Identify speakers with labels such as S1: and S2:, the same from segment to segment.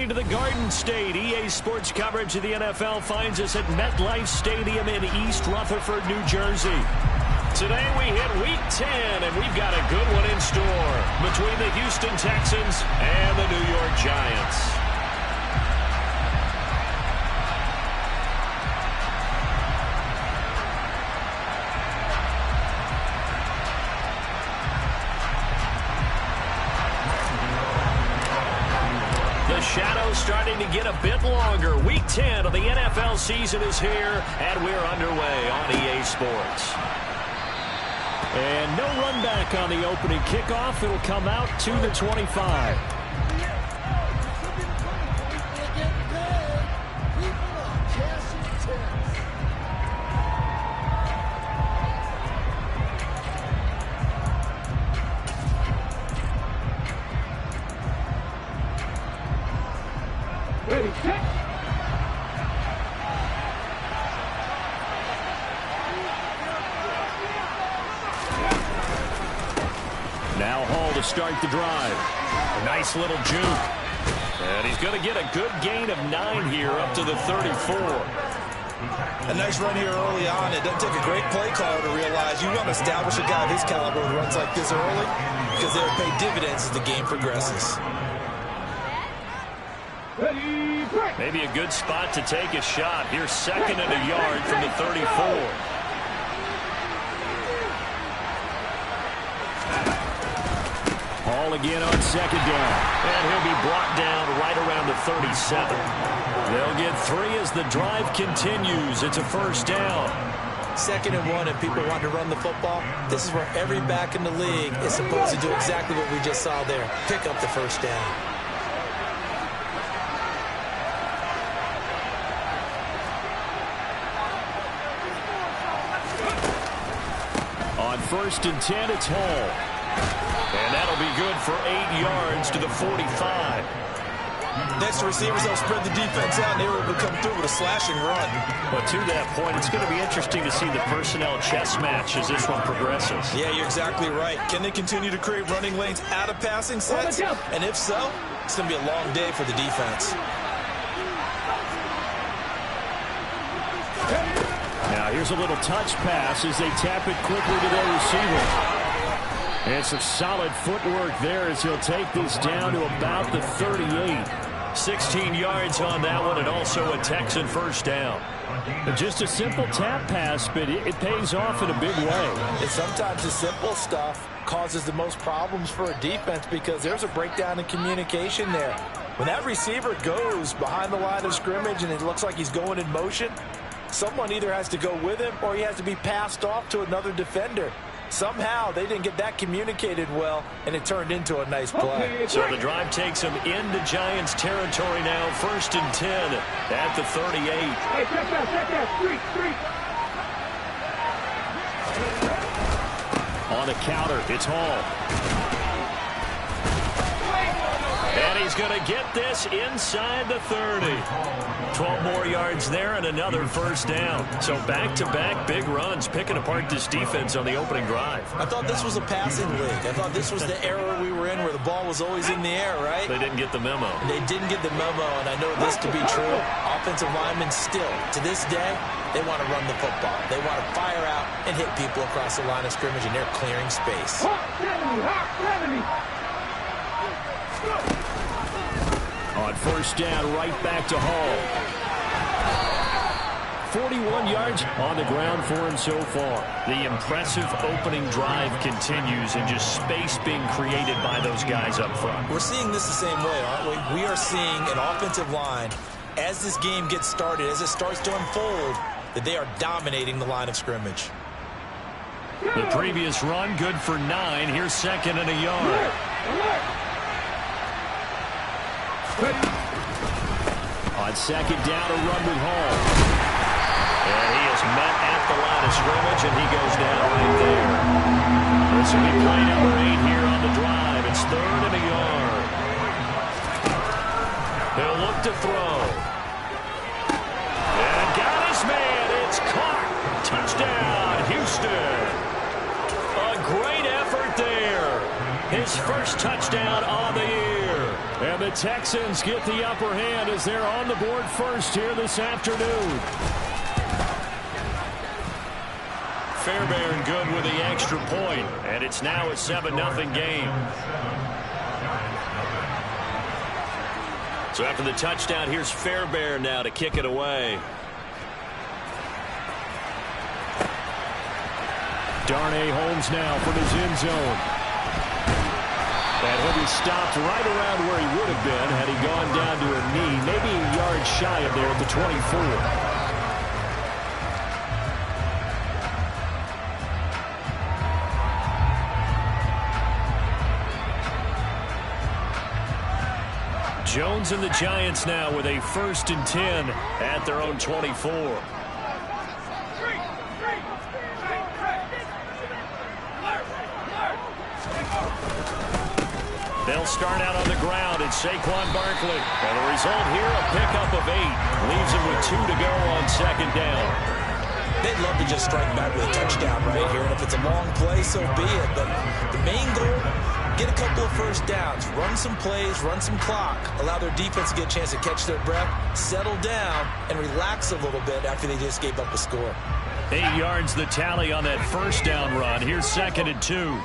S1: heading to the Garden State. EA Sports coverage of the NFL finds us at MetLife Stadium in East Rutherford, New Jersey. Today we hit Week 10, and we've got a good one in store between the Houston Texans and the New York Giants. The shadow's starting to get a bit longer. Week 10 of the NFL season is here, and we're underway on EA Sports. And no run back on the opening kickoff. It'll come out to the 25.
S2: Ready, set.
S1: Now Hall to start the drive. A nice little juke. And he's going to get a good gain of 9 here up to the 34.
S3: A nice run here early on. It doesn't take a great play caller to realize you want to establish a guy of his caliber who runs like this early because they'll pay dividends as the game progresses.
S1: Maybe a good spot to take a shot. Here's second and a yard from the 34. Hall again on second down. And he'll be brought down right around the 37. They'll get 3 as the drive continues. It's a first down.
S3: 2nd and 1, and people want to run the football. This is where every back in the league is supposed to do exactly what we just saw there. Pick up the first down.
S1: On 1st and 10, it's Hall. And that'll be good for 8 yards to the 45.
S3: Next, the receivers will spread the defense out, and they were able to come through with a slashing run.
S1: But to that point, it's going to be interesting to see the personnel chess match as this one progresses.
S3: Yeah, you're exactly right. Can they continue to create running lanes out of passing sets? And if so, it's going to be a long day for the defense.
S1: Now, here's a little touch pass as they tap it quickly to their receiver. And some solid footwork there as he'll take this down to about the 38. 16 yards on that one, and also a Texan first down. Just a simple tap pass, but it pays off in a big way.
S3: And sometimes the simple stuff causes the most problems for a defense because there's a breakdown in communication there. When that receiver goes behind the line of scrimmage and it looks like he's going in motion, someone either has to go with him or he has to be passed off to another defender. Somehow they didn't get that communicated well, and it turned into a nice play.
S1: So the drive takes them into Giants territory now. 1st and 10 at the 38.
S2: Hey, check that, street.
S1: On the counter, it's Hall. And he's going to get this inside the 30. 12 more yards there and another first down. So back-to-back big runs, picking apart this defense on the opening drive.
S3: I thought this was a passing league. I thought this was the era we were in where the ball was always in the air, right?
S1: They didn't get the memo.
S3: They didn't get the memo, and I know this to be true. Offensive linemen still, to this day, they want to run the football. They want to fire out and hit people across the line of scrimmage, and they're clearing space.
S1: On first down, right back to Hall. 41 yards on the ground for him so far. The impressive opening drive continues, and just space being created by those guys up front.
S3: We're seeing this the same way, aren't we? We are seeing an offensive line, as this game gets started, as it starts to unfold, that they are dominating the line of scrimmage.
S1: The previous run, good for 9. Here's second and a yard. On second down, a run with Hall. And he is met at the line of scrimmage, and he goes down right there. This will be play number 8 here on the drive. It's 3rd and a yard. He'll look to throw. And got his man. It's caught. Touchdown, Houston. A great effort there. His first touchdown on the year. And the the Texans get the upper hand as they're on the board first here this afternoon. Fairbairn good with the extra point, and it's now a 7-0 game. So after the touchdown, here's Fairbairn now to kick it away. Darnay Holmes now from his end zone. And he'll be stopped right around where he would have been had he gone down to a knee, maybe a yard shy of there at the 24. Jones and the Giants now with a 1st and 10 at their own 24. They'll start out on the ground. It's Saquon Barkley. And the result here, a pickup of 8. Leaves him with 2 to go on 2nd down.
S3: They'd love to just strike back with a touchdown right here. And if it's a long play, so be it. But the main goal, get a couple of first downs, run some plays, run some clock, allow their defense to get a chance to catch their breath, settle down, and relax a little bit after they just gave up a score.
S1: 8 yards the tally on that 1st down run. Here's 2nd and 2.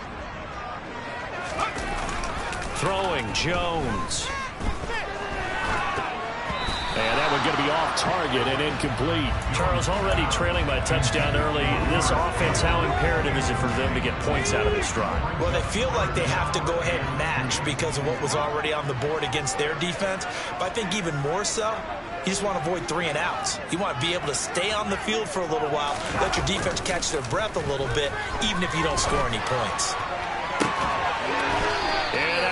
S1: Throwing Jones. And that one going to be off target and incomplete. Charles, already trailing by a touchdown early. This offense, how imperative is it for them to get points out of this drive?
S3: Well, they feel like they have to go ahead and match because of what was already on the board against their defense. But I think even more so, you just want to avoid 3 and outs. You want to be able to stay on the field for a little while, let your defense catch their breath a little bit, even if you don't score any points.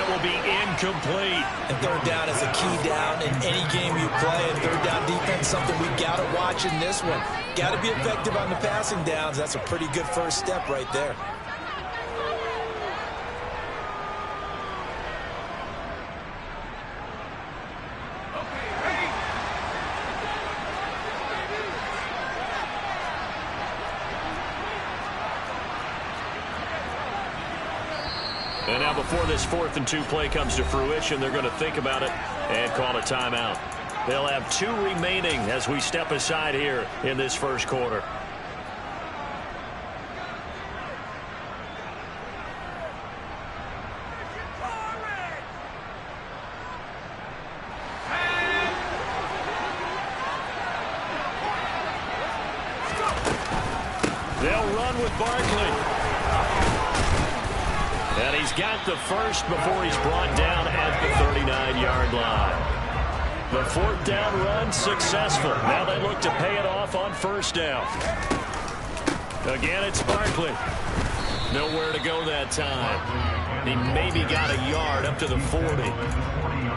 S1: Will be incomplete.
S3: And 3rd down is a key down in any game you play. And 3rd down defense, something we got to watch in this one. Got to be effective on the passing downs. That's a pretty good first step right there.
S1: And now before this 4th and 2 play comes to fruition, they're going to think about it and call a timeout. They'll have 2 remaining as we step aside here in this 1st quarter. They'll run with Barkley. And he's got the first before he's brought down at the 39-yard line. The 4th down run successful. Now they look to pay it off on 1st down. Again, it's Barkley. Nowhere to go that time. He maybe got a yard up to the 40.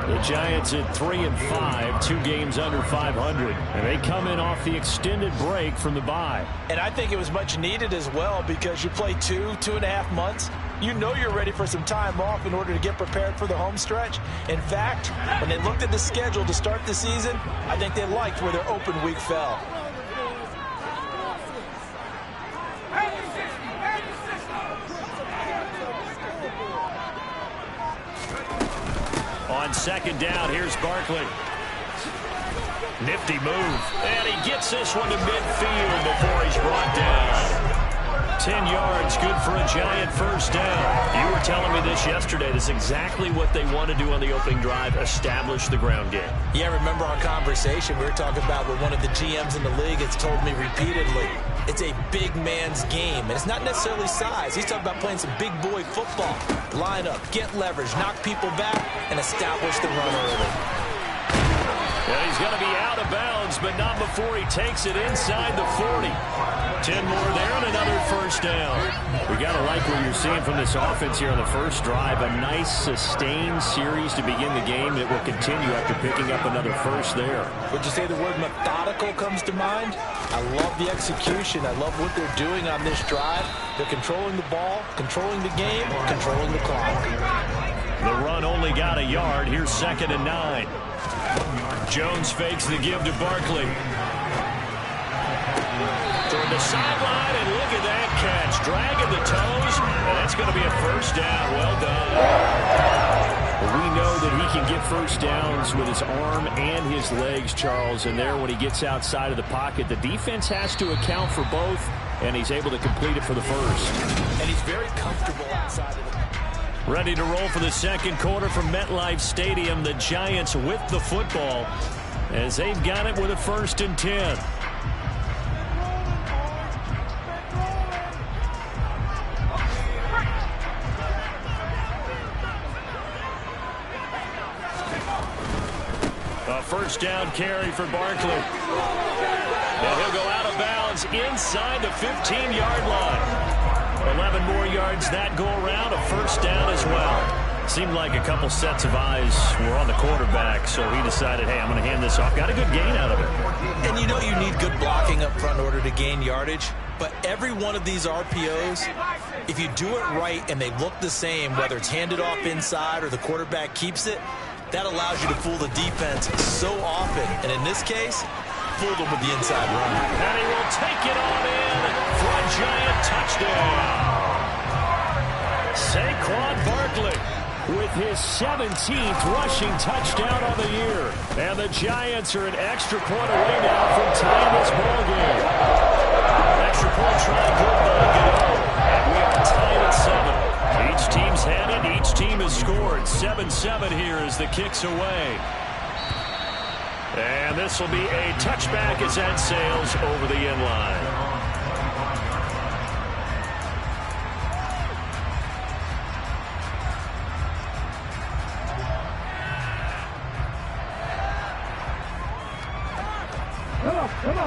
S1: The Giants at 3-5, 2 games under 500. And they come in off the extended break from the bye.
S3: And I think it was much needed as well because you play 2.5 months. You know you're ready for some time off in order to get prepared for the home stretch. In fact, when they looked at the schedule to start the season, I think they liked where their open week fell.
S1: On 2nd down, here's Barkley. Nifty move. And he gets this one to midfield before he's brought down. 10 yards, good for a Giant 1st down. You were telling me this yesterday. That's exactly what they want to do on the opening drive, establish the ground game.
S3: Yeah, remember our conversation we were talking about with one of the GMs in the league has told me repeatedly, it's a big man's game. And it's not necessarily size. He's talking about playing some big boy football. Line up, get leverage, knock people back, and establish the run early.
S1: And he's going to be out of bounds, but not before he takes it inside the 40. 10 more there and another 1st down. We got to like what you're seeing from this offense here on the 1st drive. A nice sustained series to begin the game that will continue after picking up another 1st there.
S3: Would you say the word methodical comes to mind? I love the execution. I love what they're doing on this drive. They're controlling the ball, controlling the game, controlling the clock.
S1: The run only got a yard. Here's 2nd and 9. Jones fakes the give to Barkley. Toward the sideline, and look at that catch. Dragging the toes, and that's going to be a 1st down. Well done. We know that he can get first downs with his arm and his legs, Charles, and there when he gets outside of the pocket, the defense has to account for both, and he's able to complete it for the first.
S3: And he's very comfortable outside of it.
S1: Ready to roll for the second quarter from MetLife Stadium. The Giants with the football as they've got it with a 1st and 10. A first down carry for Barkley. And he'll go out of bounds inside the 15-yard line. 11 more yards that go around, a first down as well. Seemed like a couple sets of eyes were on the quarterback, so he decided, hey, I'm going to hand this off. Got a good gain out of it.
S3: And you know you need good blocking up front in order to gain yardage, but every one of these RPOs, if you do it right and they look the same, whether it's handed off inside or the quarterback keeps it, that allows you to fool the defense so often. And in this case, fool them with the inside run.
S1: And he will take it on in for a Giant touchdown. Saquon Barkley with his 17th rushing touchdown of the year. And the Giants are an extra point away now from tying this ball game. Extra point try good by Gano. And we are tied at 7. Each team's had it. Each team has scored. 7-7 here as the kick's away. And this will be a touchback as that sails over the end line.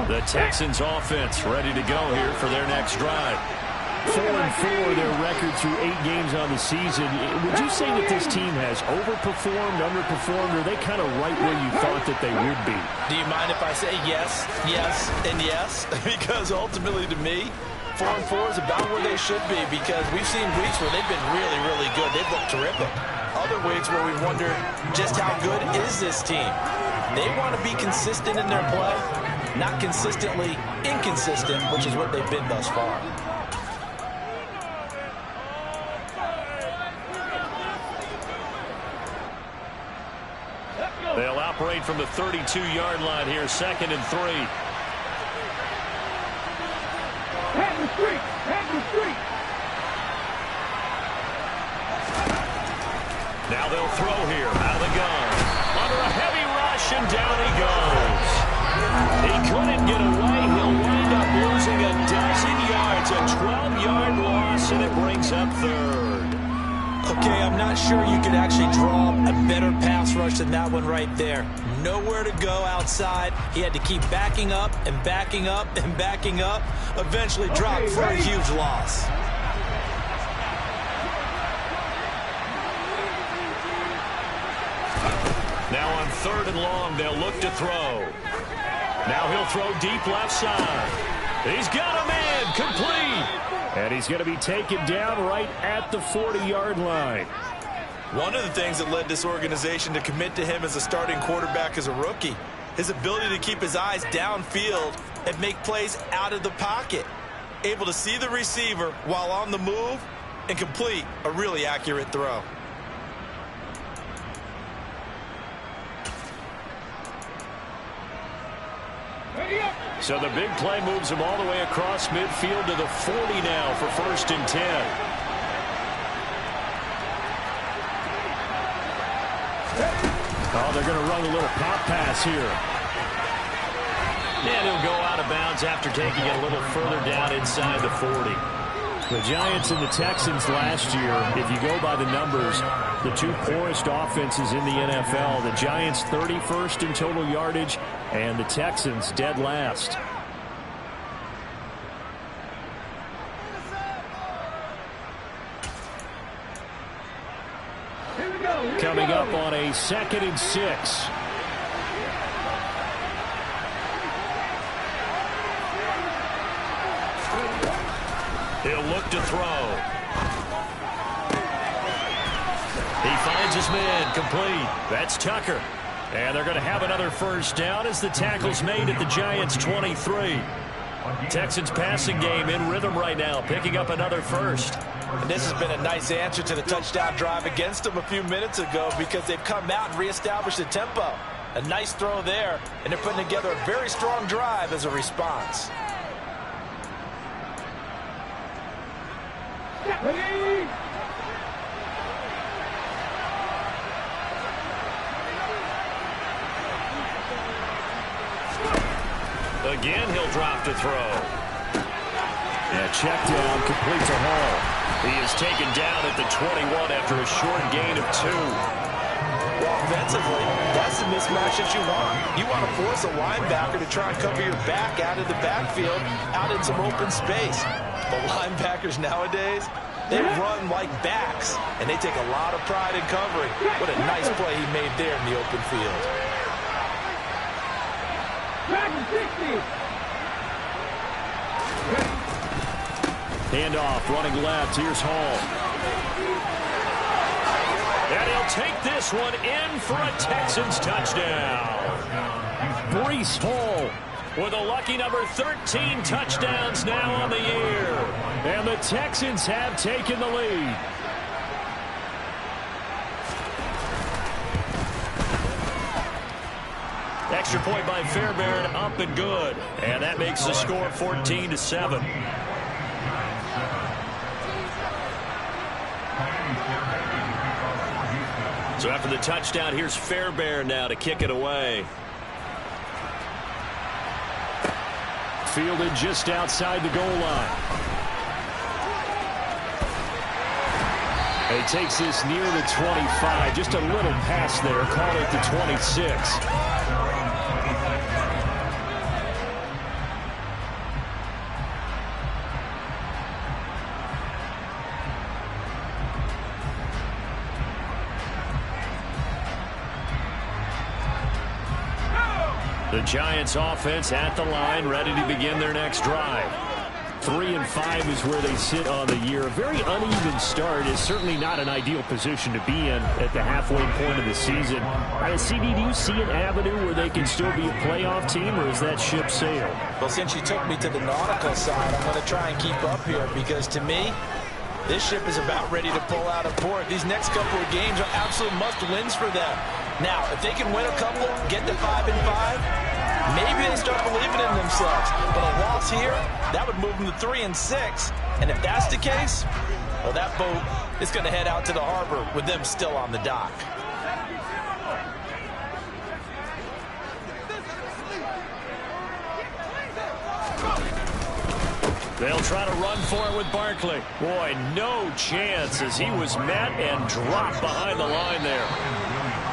S1: The Texans offense ready to go here for their next drive. 4-4 their record through 8 games on the season. Would you say that this team has overperformed, underperformed, or are they kind of right where you thought that they would be?
S3: Do you mind if I say yes, yes, and yes? Because ultimately to me, 4-4 is about where they should be, because we've seen weeks where they've been really, really good. They've looked terrific. Other weeks where we've wondered just how good is this team. They want to be consistent in their play, not consistently inconsistent, which is what they've been thus far.
S1: They'll operate from the 32-yard line here, 2nd and 3.
S2: Head in the street! Head in the street!
S1: Now they'll throw here out of the gun. Under a heavy rush, and down he goes. He couldn't get away. He'll wind up losing a dozen yards, a 12-yard loss, and it brings up 3rd.
S3: Okay, I'm not sure you could actually draw a better pass rush than that one right there. Nowhere to go outside. He had to keep backing up and backing up and backing up. Eventually dropped for a huge loss.
S1: Now on 3rd and long, they'll look to throw. Now he'll throw deep left side. He's got a man, complete. And he's going to be taken down right at the 40-yard line.
S3: One of the things that led this organization to commit to him as a starting quarterback as a rookie, his ability to keep his eyes downfield and make plays out of the pocket. Able to see the receiver while on the move and complete a really accurate throw.
S1: So the big play moves him all the way across midfield to the 40 now for 1st and 10. Oh, they're going to run a little pop pass here. And he'll go out of bounds after taking it a little further down inside the 40. The Giants and the Texans last year, if you go by the numbers, the 2 poorest offenses in the NFL. The Giants 31st in total yardage, and the Texans dead last. Coming up on a 2nd and 6. He'll look to throw. He finds his man, complete. That's Tucker. And they're going to have another first down as the tackle's made at the Giants' 23. Texans passing game in rhythm right now, picking up another first.
S3: And this has been a nice answer to the touchdown drive against them a few minutes ago because they've come out and reestablished the tempo. A nice throw there, and they're putting together a very strong drive as a response.
S1: Again, he'll drop to throw. Yeah, check down, complete to Hall. He is taken down at the 21 after a short gain of 2.
S3: Well, offensively, that's the mismatch that you want. You want to force a linebacker to try and cover your back out of the backfield, out in some open space. But linebackers nowadays, they run like backs, and they take a lot of pride in covering. What a nice play he made there in the open field.
S1: Handoff, running left. Here's Hall. And he'll take this one in for a Texans touchdown. Breece Hall with a lucky number 13 touchdowns now on the year. And the Texans have taken the lead. Extra point by Fairbairn, up and good. And that makes the score 14-7. So after the touchdown, here's Fairbairn now to kick it away. Fielded just outside the goal line. He takes this near the 25. Just a little pass there. Call it the 26. The Giants offense at the line, ready to begin their next drive. 3-5 is where they sit on the year. A very uneven start is certainly not an ideal position to be in at the halfway point of the season. CD, do you see an avenue where they can still be a playoff team, or is that ship sailed?
S3: Well, since you took me to the nautical side, I'm going to try and keep up here because to me, this ship is about ready to pull out of port. These next couple of games are absolute must-wins for them. Now, if they can win a couple, get to 5-5, maybe they start believing in themselves. But a loss here, that would move them to 3-6. And if that's the case, well, that boat is going to head out to the harbor with them still on the dock.
S1: They'll try to run for it with Barkley. Boy, no chance as he was met and dropped behind the line there.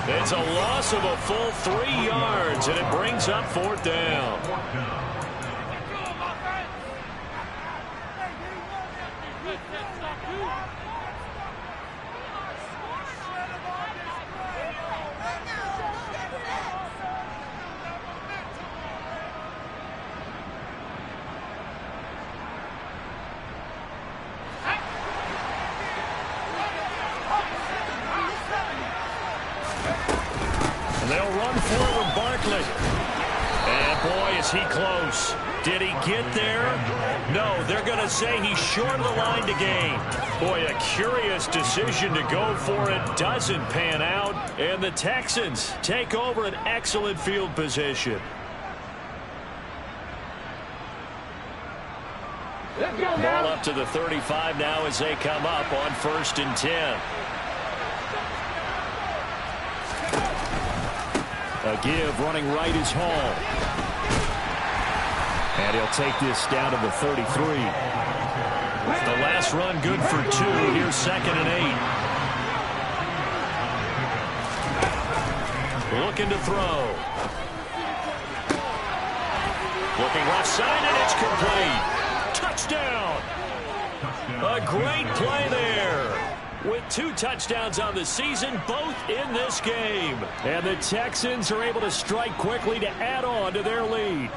S1: It's a loss of a full 3 yards, and it brings up 4th down. They'll run forward with Barkley. And boy, is he close. Did he get there? No, they're going to say he's short of the line to gain. Boy, a curious decision to go for it. Doesn't pan out. And the Texans take over an excellent field position. Ball up to the 35 now as they come up on 1st and 10. A give, running right is Hall. And he'll take this down to the 33. The last run good for 2. Here's 2nd and 8. Looking to throw. Looking left side, and it's complete. Touchdown. A great play there. With 2 touchdowns on the season, both in this game. And the Texans are able to strike quickly to add on to their lead.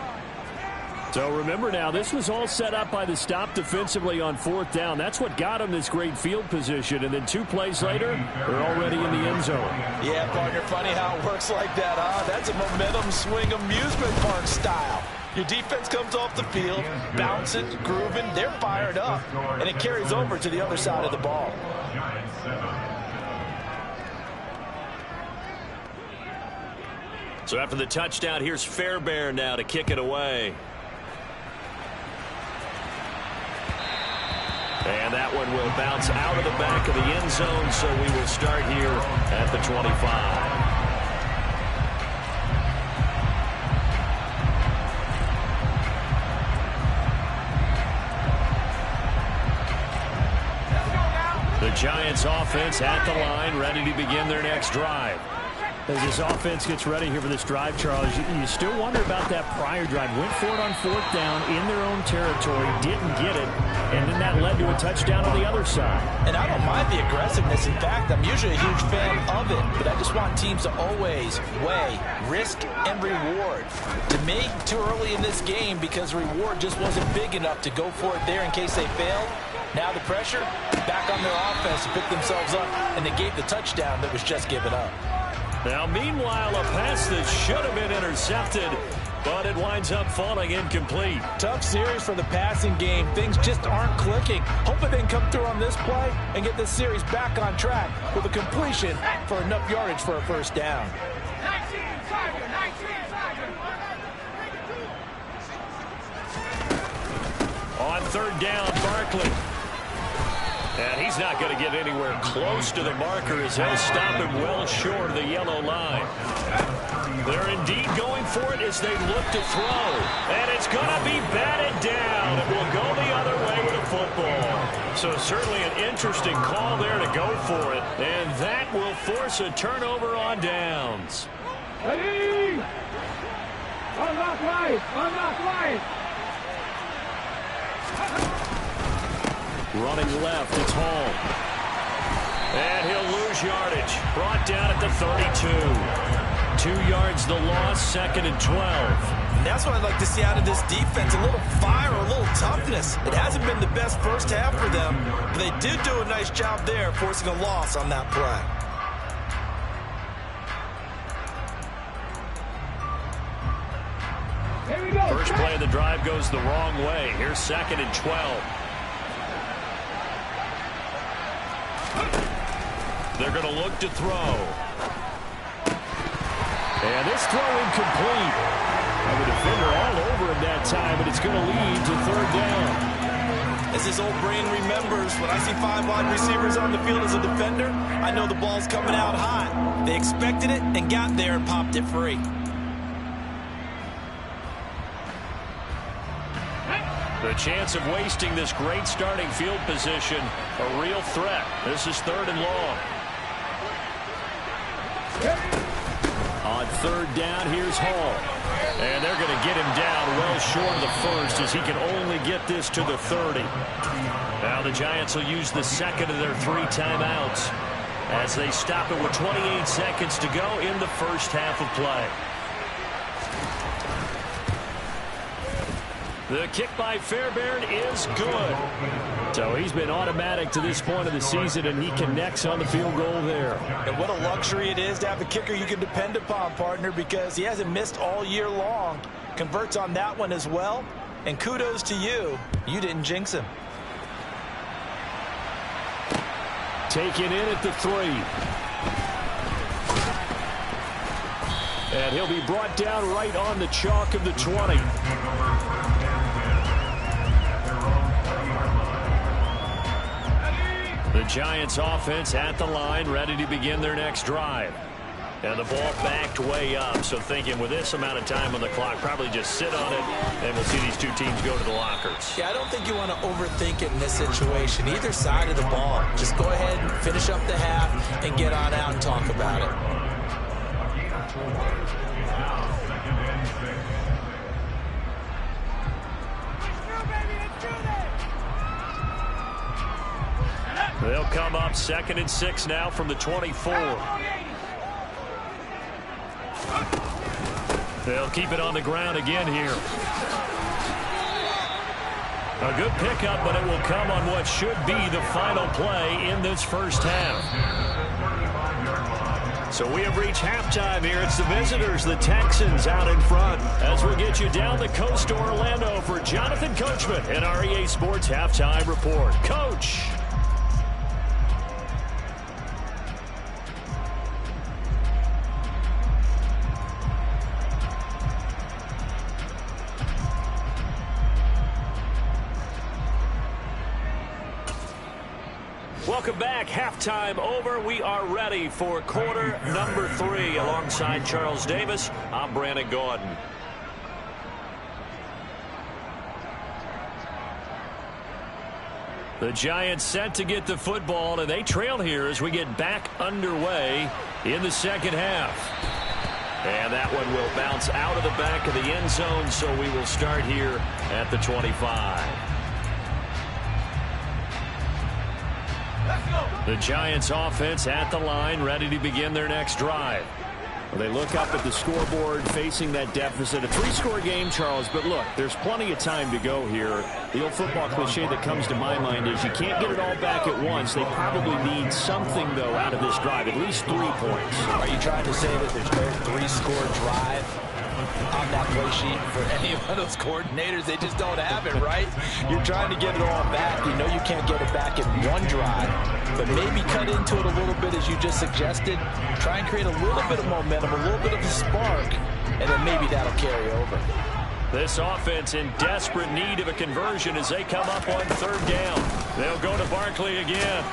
S1: So remember now, this was all set up by the stop defensively on 4th down. That's what got them this great field position. And then 2 plays later, they're already in the end zone.
S3: Yeah, partner, funny how it works like that, huh? That's a momentum swing amusement park style. Your defense comes off the field, bouncing, grooving, they're fired up, and it carries over to the other side of the ball.
S1: So after the touchdown, here's Fairbairn now to kick it away. And that one will bounce out of the back of the end zone, so we will start here at the 25. The Giants offense at the line, ready to begin their next drive.
S4: As this offense gets ready here for this drive, Charles, you still wonder about that prior drive. Went for it on 4th down in their own territory, didn't get it, and then that led to a touchdown on the other side.
S3: And I don't mind the aggressiveness. In fact, I'm usually a huge fan of it, but I just want teams to always weigh risk and reward. To me, too early in this game because reward just wasn't big enough to go for it there in case they failed. Now the pressure, back on their offense to pick themselves up and negate the touchdown that was just given up.
S1: Now, meanwhile, a pass that should have been intercepted, but it winds up falling incomplete.
S3: Tough series for the passing game. Things just aren't clicking. Hoping they can come through on this play and get this series back on track with a completion for enough yardage for a first down.
S1: On 3rd down, Barkley. And he's not going to get anywhere close to the marker as he'll stop him well short of the yellow line. They're indeed going for it as they look to throw. And it's going to be batted down. It will go the other way with the football. So certainly an interesting call there to go for it. And that will force a turnover on downs.
S2: Ready? Unlock right. Unlock right.
S1: Running left, it's Hall. And he'll lose yardage. Brought down at the 32. 2 yards the loss, 2nd and 12.
S3: And that's what I'd like to see out of this defense. A little fire, a little toughness. It hasn't been the best first half for them, but they did do a nice job there forcing a loss on that play.
S2: Here we go.
S1: First play of the drive goes the wrong way. Here's 2nd and 12. They're going to look to throw. And this throw incomplete. And the defender all over him that time, and it's going to lead to 3rd down.
S3: As this old brain remembers, when I see 5 wide receivers on the field as a defender, I know the ball's coming out hot. They expected it and got there and popped it free.
S1: The chance of wasting this great starting field position, a real threat. This is 3rd and long. On 3rd down, here's Hall. And they're going to get him down well short of the first as he can only get this to the 30. Now the Giants will use the 2nd of their 3 timeouts as they stop it with 28 seconds to go in the first half of play. The kick by Fairbairn is good. So he's been automatic to this point of the season, and he connects on the field goal there.
S3: And what a luxury it is to have a kicker you can depend upon, partner, because he hasn't missed all year long. Converts on that one as well. And kudos to you. You didn't jinx him.
S1: Taken in at the 3. And he'll be brought down right on the chalk of the 20. The Giants offense at the line, ready to begin their next drive. And the ball backed way up, so thinking with this amount of time on the clock, probably just sit on it, and we'll see these two teams go to the lockers.
S3: Yeah, I don't think you want to overthink it in this situation. Either side of the ball. Just go ahead and finish up the half and get on out and talk about it.
S1: They'll come up 2nd and 6 now from the 24. They'll keep it on the ground again here. A good pickup, but it will come on what should be the final play in this first half. So we have reached halftime here. It's the visitors, the Texans, out in front. As we'll get you down the coast to Orlando for Jonathan Coachman and our EA Sports Halftime Report. Coach. Welcome back. Halftime over. We are ready for quarter number 3. Alongside Charles Davis, I'm Brandon Gordon. The Giants set to get the football, and they trail here as we get back underway in the second half. And that one will bounce out of the back of the end zone, so we will start here at the 25. The Giants offense at the line, ready to begin their next drive. Well, they look up at the scoreboard facing that deficit. A 3-score game, Charles, but look, there's plenty of time to go here. The old football cliche that comes to my mind is you can't get it all back at once. They probably need something, though, out of this drive, at least 3 points.
S3: Are you trying to say that there's no 3-score drive on that play sheet for any of those coordinators? They just don't have it, right? You're trying to get it all back. You know you can't get it back in one drive, but maybe cut into it a little bit as you just suggested. Try and create a little bit of momentum, a little bit of a spark, and then maybe that'll carry over.
S1: This offense in desperate need of a conversion as they come up on 3rd down. They'll go to Barkley again.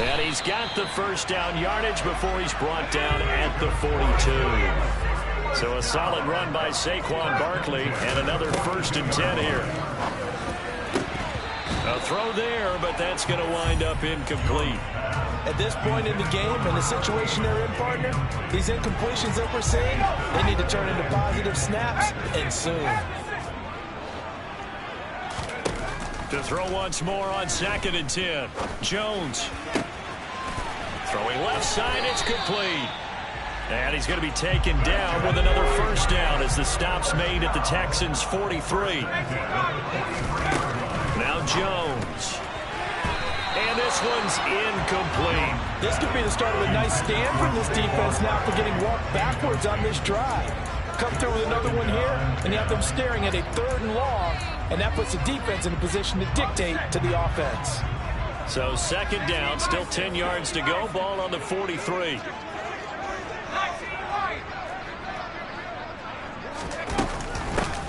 S1: And he's got the first down yardage before he's brought down at the 42. So a solid run by Saquon Barkley and another 1st and 10 here. A throw there, but that's going to wind up incomplete.
S3: At this point in the game, in the situation they're in, partner, these incompletions that we're seeing, they need to turn into positive snaps, and soon.
S1: To throw once more on 2nd and 10. Jones. Throwing left side, it's complete. And he's going to be taken down with another 1st down as the stop's made at the Texans' 43. Now Jones. And this one's incomplete.
S3: This could be the start of a nice stand from this defense now for getting walked backwards on this drive. Come through with another one here, and you have them staring at a 3rd and long, and that puts the defense in a position to dictate to the offense.
S1: So 2nd down, still 10 yards to go, ball on the 43.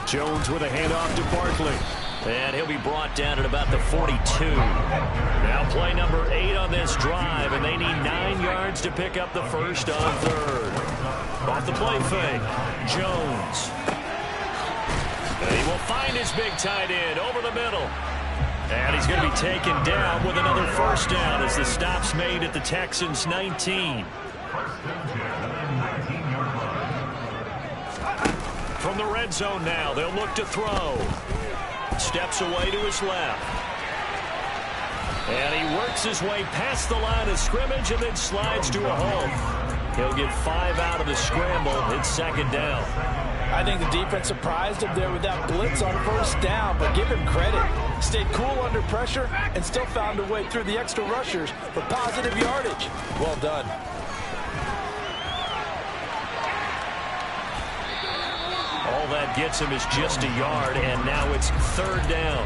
S1: Jones with a handoff to Barkley. And he'll be brought down at about the 42. Now play number 8 on this drive, and they need 9 yards to pick up the first on 3rd. Off the play fake, Jones. And he will find his big tight end over the middle. And he's going to be taken down with another 1st down as the stop's made at the Texans' 19. From the red zone now, they'll look to throw. Steps away to his left. And he works his way past the line of scrimmage and then slides to a halt. He'll get 5 out of the scramble. It's 2nd down.
S3: I think the defense surprised him there with that blitz on 1st down, but give him credit. Stayed cool under pressure and still found a way through the extra rushers for positive yardage. Well done.
S1: All that gets him is just a yard, and now it's 3rd down.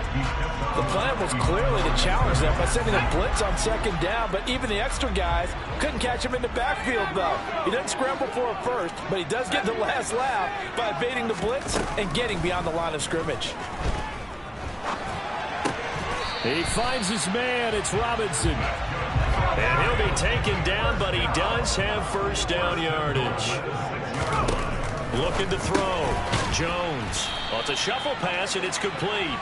S3: The plan was clearly to challenge them by sending a blitz on 2nd down, but even the extra guys couldn't catch him in the backfield, though. He doesn't scramble for a first, but he does get the last laugh by evading the blitz and getting beyond the line of scrimmage.
S1: He finds his man. It's Robinson. And he'll be taken down, but he does have 1st down yardage. Looking to throw. Jones. Well, it's a shuffle pass, and it's complete.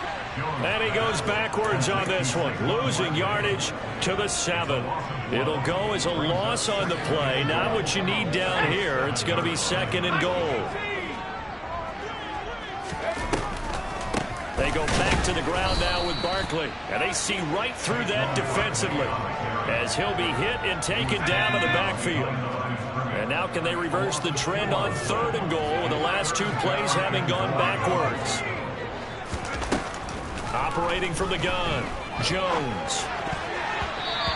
S1: And he goes backwards on this one. Losing yardage to the 7. It'll go as a loss on the play. Not what you need down here. It's going to be 2nd and goal. They go back to the ground now with Barkley. And they see right through that defensively as he'll be hit and taken down in the backfield. And now can they reverse the trend on 3rd and goal with the last 2 plays having gone backwards. Operating from the gun, Jones.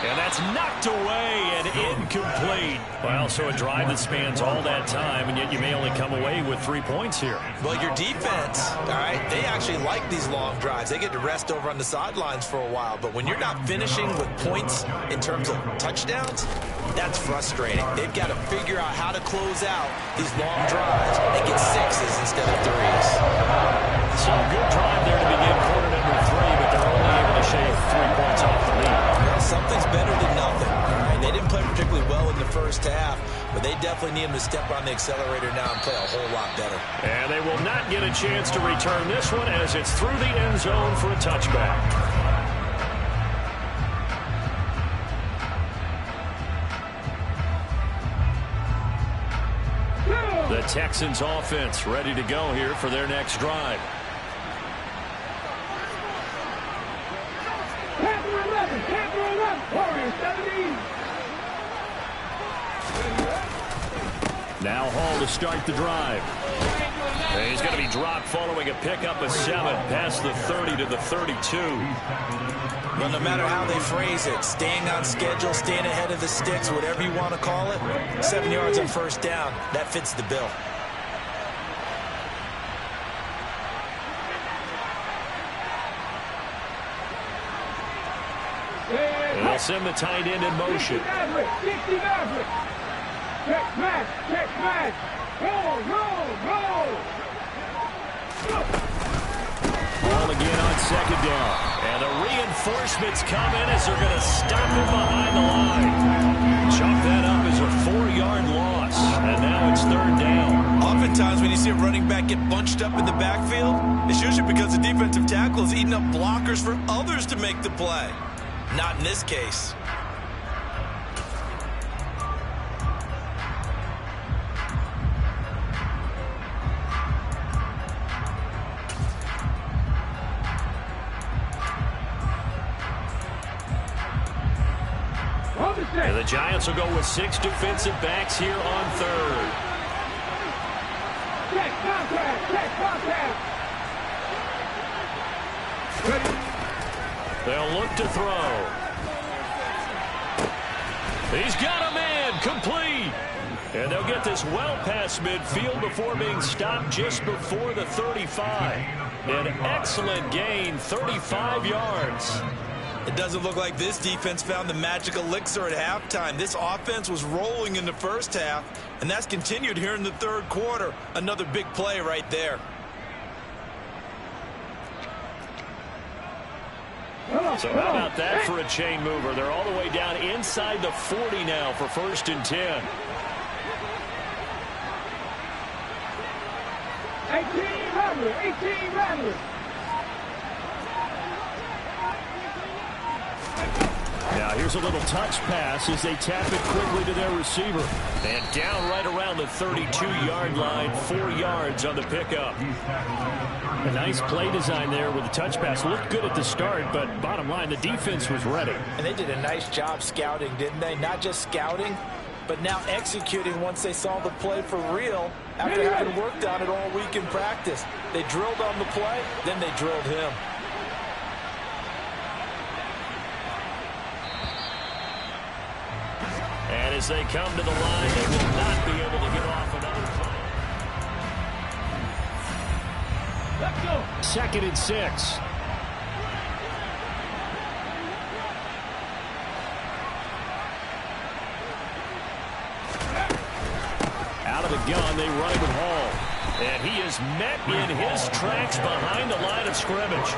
S1: And that's knocked away and incomplete. Well, so a drive that spans all that time, and yet you may only come away with 3 points here.
S3: Well, your defense, all right, they actually like these long drives. They get to rest over on the sidelines for a while. But when you're not finishing with points in terms of touchdowns, that's frustrating. They've got to figure out how to close out these long drives and get sixes instead of threes.
S1: So good drive there to begin quarter number 3, but they're only able to shave 3 points off the lead.
S3: Well, something's better than nothing. All right? They didn't play particularly well in the first half, but they definitely need them to step on the accelerator now and play a whole lot better.
S1: And they will not get a chance to return this one as it's through the end zone for a touchback. The Texans offense ready to go here for their next drive. Now Hall to start the drive. And he's going to be dropped following a pickup of 7 past the 30 to the 32.
S3: Well, no matter how they phrase it, staying on schedule, staying ahead of the sticks, whatever you want to call it, 7 yards on first down, that fits the bill.
S1: And they'll send the tight end in motion.
S2: Check match, check match. Roll, roll, roll.
S1: Ball again on second down. And the reinforcements come in as they're going to stop him behind the line. Chalk that up as a 4-yard loss. And now it's third down.
S3: Oftentimes when you see a running back get bunched up in the backfield, it's usually because the defensive tackle is eating up blockers for others to make the play. Not in this case.
S1: And the Giants will go with 6 defensive backs here on third.
S2: Check contact, check contact.
S1: They'll look to throw. He's got a man, complete. And they'll get this well past midfield before being stopped just before the 35. An excellent gain, 35 yards.
S3: It doesn't look like this defense found the magic elixir at halftime. This offense was rolling in the first half, and that's continued here in the third quarter. Another big play right there.
S1: So how about that for a chain mover? They're all the way down inside the 40 now for 1st and 10.
S2: 18 rattlers.
S1: Now here's a little touch pass as they tap it quickly to their receiver. And down right around the 32-yard line, 4 yards on the pickup. A nice play design there with the touch pass. Looked good at the start, but bottom line, the defense was ready.
S3: And they did a nice job scouting, didn't they? Not just scouting, but now executing once they saw the play for real after having worked on it all week in practice. They drilled on the play, then they drilled him.
S1: And as they come to the line, they will not be able to get off another play. Let's go. 2nd and 6. Out of the gun, they run it with Hall. And he is met in his tracks behind the line of scrimmage.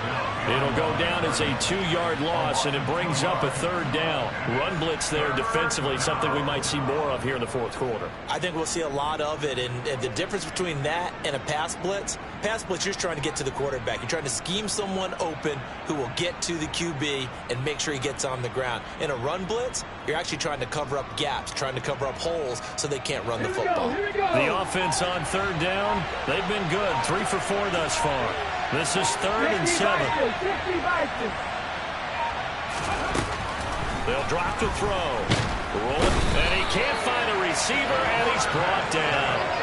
S1: It'll go down as a 2-yard loss, and it brings up a 3rd down. Run blitz there defensively, something we might see more of here in the 4th quarter.
S3: I think we'll see a lot of it, and the difference between that and a pass blitz, you're just trying to get to the quarterback. You're trying to scheme someone open who will get to the QB and make sure he gets on the ground. In a run blitz, you're actually trying to cover up gaps, trying to cover up holes so they can't run the football.
S1: The offense on 3rd down, they've been good. 3 for 4 thus far. This is 3rd and 7. They'll drop to throw. Roll it, and he can't find a receiver, and he's brought down.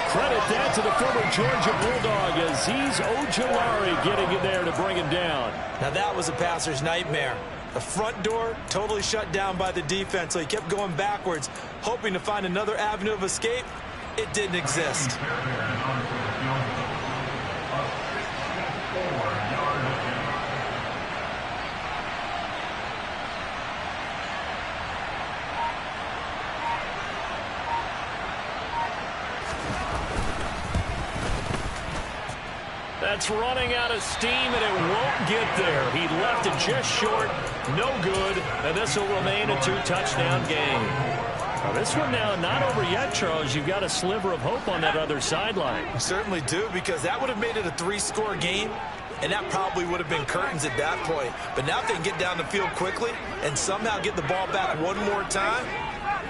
S1: Credit that to the former Georgia Bulldog, Azeez Ojulari getting in there to bring him down.
S3: Now that was a passer's nightmare. The front door totally shut down by the defense, so he kept going backwards, hoping to find another avenue of escape. It didn't exist.
S1: That's running out of steam, and it won't get there. He left it just short, no good, and this will remain a 2-touchdown game. Now this one now not over yet, Charles. You've got a sliver of hope on that other sideline.
S3: You certainly do, because that would have made it a 3-score game, and that probably would have been curtains at that point. But now if they can get down the field quickly and somehow get the ball back one more time,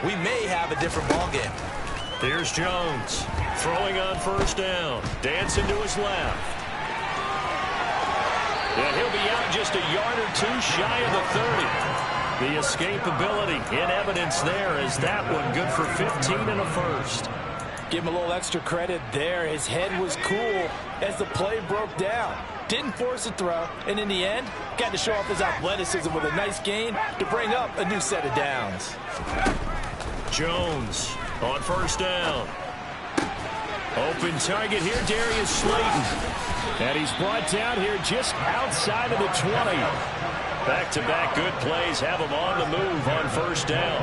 S3: we may have a different ball game.
S1: Here's Jones throwing on first down. Dancing to his left. And he'll be out just a yard or two shy of the 30. The escapability in evidence there as that one good for 15 and a first.
S3: Give him a little extra credit there. His head was cool as the play broke down. Didn't force a throw, and in the end, got to show off his athleticism with a nice gain to bring up a new set of downs.
S1: Jones on first down. Open target here, Darius Slayton. And he's brought down here just outside of the 20. Back-to-back good plays have him on the move on first down.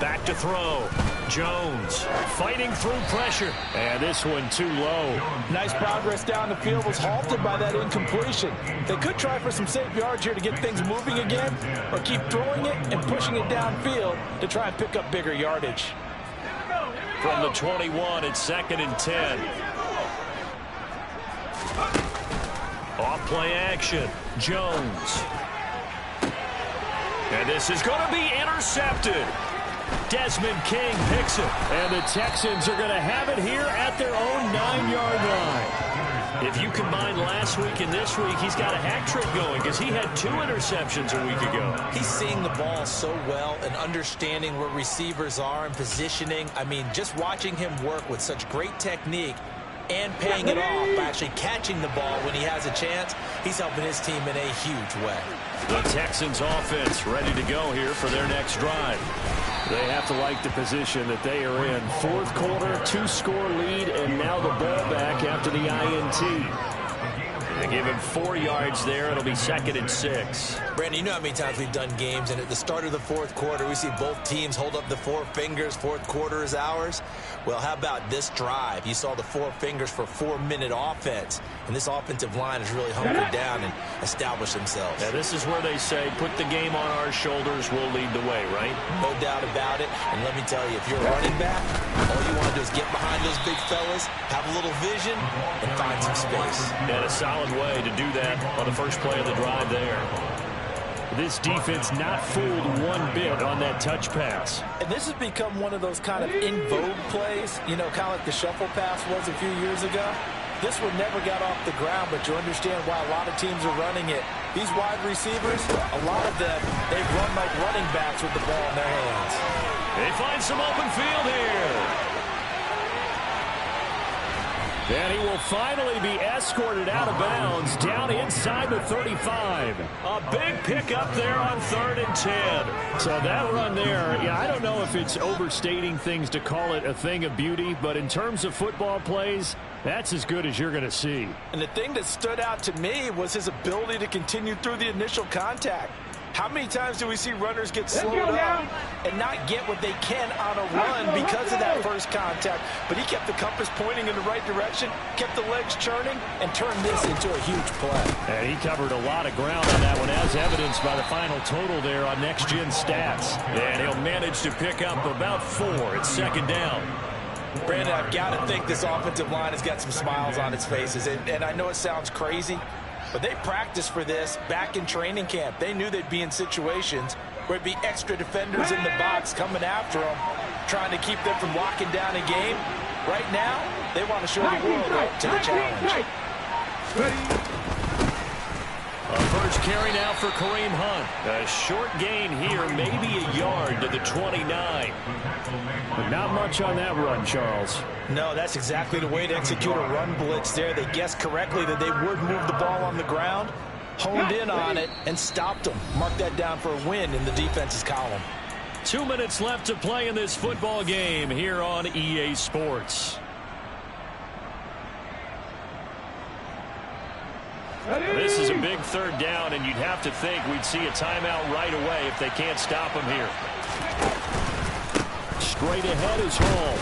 S1: Back to throw. Jones fighting through pressure. And this one too low.
S3: Nice progress down the field was halted by that incompletion. They could try for some safe yards here to get things moving again, or keep throwing it and pushing it downfield to try and pick up bigger yardage.
S1: From the 21, it's 2nd and 10. Off play action. Jones. And this is going to be intercepted. Desmond King picks it. And the Texans are going to have it here at their own 9-yard line. If you combine last week and this week, he's got a hat trick going because he had 2 interceptions a week ago.
S3: He's seeing the ball so well and understanding where receivers are and positioning. I mean, just watching him work with such great technique and paying it off by actually catching the ball when he has a chance, he's helping his team in a huge way.
S1: The Texans offense ready to go here for their next drive. They have to like the position that they are in. 4th quarter, 2-score lead, and now the ball back after the INT. They give him 4 yards there. It'll be 2nd and 6.
S3: Brandon, you know how many times we've done games, and at the start of the 4th quarter, we see both teams hold up the 4 fingers. 4th quarter is ours. Well, how about this drive? You saw the 4 fingers for 4-minute offense, and this offensive line has really hunkered down and established themselves.
S1: Yeah, this is where they say, put the game on our shoulders, we'll lead the way, right?
S3: No doubt about it. And let me tell you, if you're a running back, all you want to do is get behind those big fellas, have a little vision, and find some space.
S1: And a solid way to do that on the first play of the drive there. This defense not fooled one bit on that touch pass.
S3: And this has become one of those kind of in vogue plays, you know, kind of like the shuffle pass was a few years ago. This one never got off the ground, but you understand why a lot of teams are running it. These wide receivers, a lot of them, they run like running backs with the ball in their hands.
S1: They find some open field here. And he will finally be escorted out of bounds down inside the 35. A big pickup there on 3rd and 10. So that run there, yeah, I don't know if it's overstating things to call it a thing of beauty, but in terms of football plays, that's as good as you're going to see.
S3: And the thing that stood out to me was his ability to continue through the initial contact. How many times do we see runners get slowed up and not get what they can on a run because of that first contact? But he kept the compass pointing in the right direction, kept the legs churning, and turned this into a huge play.
S1: And he covered a lot of ground on that one, as evidenced by the final total there on Next Gen Stats. And he'll manage to pick up about 4. It's 2nd down.
S3: Brandon, I've got to think this offensive line has got some smiles on its faces. And I know it sounds crazy, but they practiced for this back in training camp. They knew they'd be in situations where there'd be extra defenders in the box coming after them, trying to keep them from locking down a game. Right now, they want to show the world up to the challenge.
S1: A first carry now for Kareem Hunt. A short gain here, maybe a yard to the 29.
S4: But not much on that run, Charles.
S3: No, that's exactly the way to execute a run blitz there. They guessed correctly that they would move the ball on the ground. honed in on it and stopped them. Mark that down for a win in the defense's column.
S1: 2 minutes left to play in this football game here on EA Sports. This is a big third down, and you'd have to think we'd see a timeout right away if they can't stop him here. Straight ahead is Hall.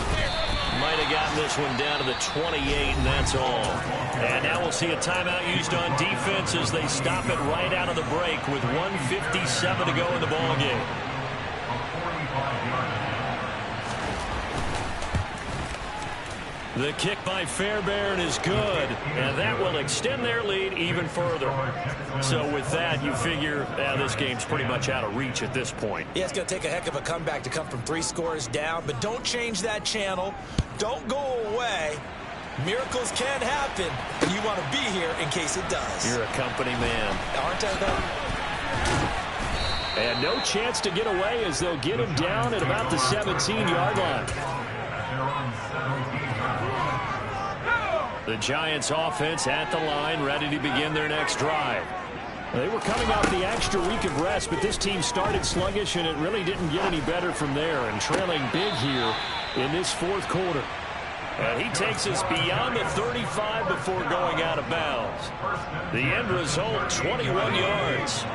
S1: Might have gotten this one down to the 28, and that's all. And now we'll see a timeout used on defense as they stop it right out of the break with 1:57 to go in the ballgame. The kick by Fairbairn is good, and that will extend their lead even further. So with that, you figure this game's pretty much out of reach at this point.
S3: Yeah, it's going to take a heck of a comeback to come from 3 scores down, but don't change that channel. Don't go away. Miracles can happen, and you want to be here in case it does.
S1: You're a company man.
S3: Aren't I, though?
S1: And no chance to get away as they'll get him down at about the 17-yard line. The Giants offense at the line, ready to begin their next drive. They were coming off the extra week of rest, but this team started sluggish, and it really didn't get any better from there, and trailing big here in this fourth quarter. And he takes us beyond the 35 before going out of bounds. The end result, 21 yards.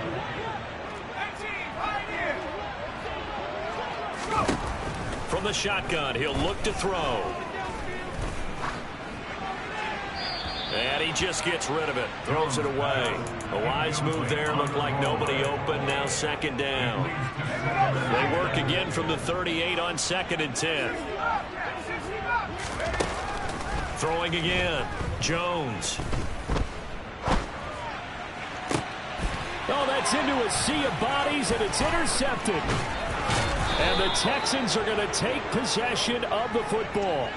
S1: From the shotgun, he'll look to throw. And he just gets rid of it. Throws it away. A wise move there. Looked like nobody open. Now second down. They work again from the 38 on 2nd and 10. Throwing again. Jones.
S4: Oh, that's into a sea of bodies, and it's intercepted. And the Texans are going to take possession of the football.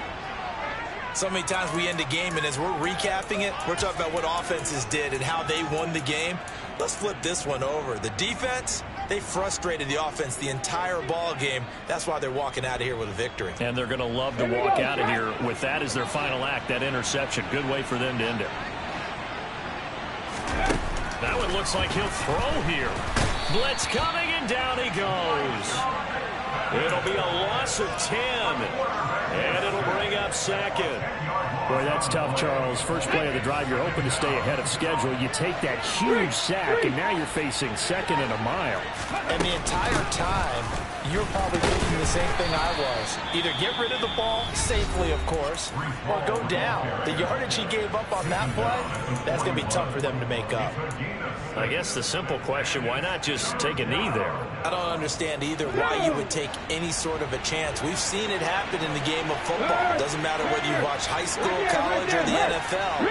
S3: So many times we end a game, and as we're recapping it, we're talking about what offenses did and how they won the game. Let's flip this one over. The defense, they frustrated the offense the entire ball game. That's why they're walking out of here with a victory.
S1: And they're going to love to walk out of here with that as their final act, that interception. Good way for them to end it. That one looks like he'll throw here. Blitz coming, and down he goes. It'll be a loss of 10. And it'll bring up 2nd.
S4: Boy, that's tough, Charles. First play of the drive, you're hoping to stay ahead of schedule. You take that huge sack, and now you're facing 2nd and a mile.
S3: And the entire time, you're probably thinking the same thing I was. Either get rid of the ball, safely, of course, or go down. The yardage he gave up on that play, that's going to be tough for them to make up.
S1: I guess the simple question, why not just take a knee there?
S3: I don't understand either why you would take any sort of a chance. We've seen it happen in the game of football. It doesn't matter whether you watch high school, college, or the NFL.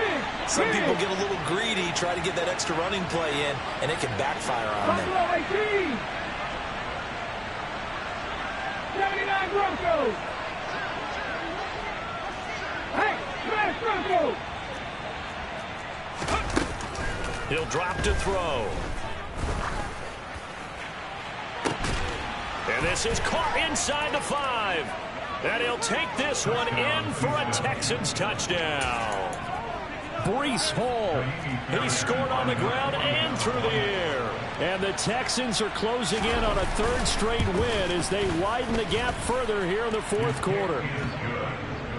S3: Some people get a little greedy, try to get that extra running play in, and it can backfire on them.
S2: 79 Broncos! Hey, smash Broncos!
S1: He'll drop to throw. And this is caught inside the 5. And he'll take this one in for a Texans touchdown.
S4: Breece Hall.
S1: He scored on the ground and through the air.
S4: And the Texans are closing in on a 3rd straight win as they widen the gap further here in the 4th quarter.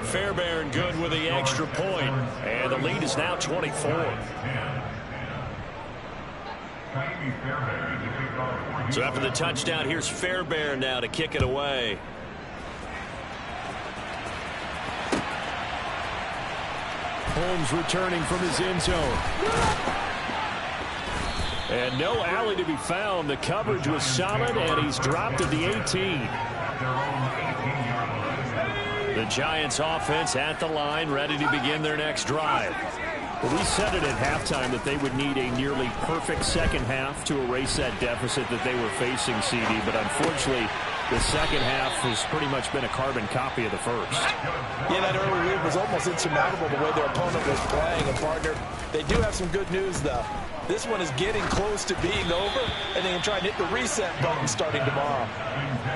S1: Fairbairn good with the extra point. And the lead is now 24. So after the touchdown, here's Fairbairn now to kick it away.
S4: Holmes returning from his end zone. And no alley to be found. The coverage was solid, and he's dropped at the 18.
S1: The Giants offense at the line, ready to begin their next drive.
S4: Well, we said it at halftime that they would need a nearly perfect second half to erase that deficit that they were facing, CD. But unfortunately,
S1: The second half has pretty much been a carbon copy of the first.
S3: Yeah, that early lead was almost insurmountable the way their opponent was playing. And, partner, they do have some good news, though. This one is getting close to being over, and they can try and hit the reset button starting tomorrow.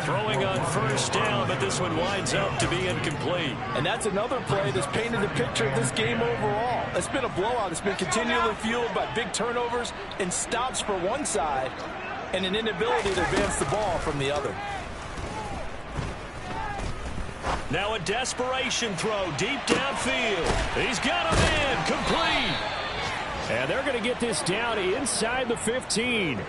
S1: Throwing on first down, but this one winds up to be incomplete.
S3: And that's another play that's painted the picture of this game overall. It's been a blowout. It's been continually fueled by big turnovers and stops for one side and an inability to advance the ball from the other.
S1: Now a desperation throw deep downfield. He's got him in. Complete. And they're going to get this down inside the 15.